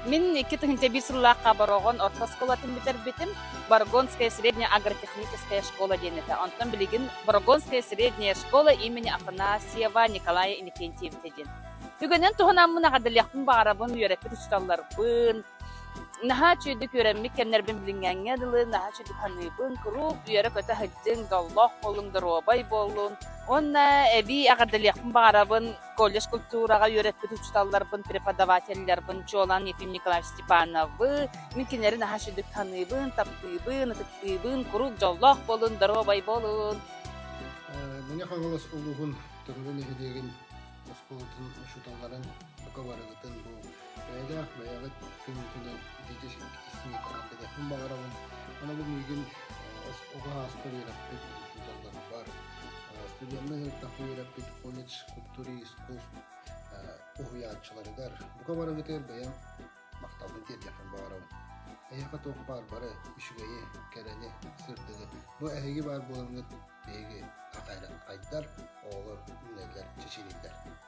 Мен 2001 сыллаққа барогон орта школатын битербитим. Баргонская средняя агротехническая школа денете. Антон билигин Баргонская средняя школа имени Афанасьева Николая Иннокентьевича ден. Түгенен туһунаммына гадыляхтын багарабын үйрәтеп үсталларбын. Наха чүйдүк үйрәнмек кеннербин билингәнгә дылы, наха чүйдүк ханыбын круп үйрә көтә хәҗҗен галлах болуңдар обай болун. Онна эби агадыляхтын багарабын колледж культурага үйрәтеп үсталларбын преподавательләрбын Чолан Ефим Николаевич Степановы. Мин кеннәрен наха чүйдүк ханыбын, таптыбын, тыктыбын, круп галлах болуңдар обай болун. Меня хангалас улугун төгүн идеген осколтун шуталарын бакаварыгытын бу бәйдә бәягыт күнүтүнөн дижес исини каракеде хум багарабын ана бу мигин ога аспырыйрак бит шуталдар бар студенттер тапыйрак бит колледж культури искусств угуячыларыдар бакаварыгытыр бәян мактабын тетяхын багарабын Эйка ток бар бары үшүгейи керени сыртыгы. Бу эһиги бар болуңут беги акайран айдар олор үнелер чечилилер.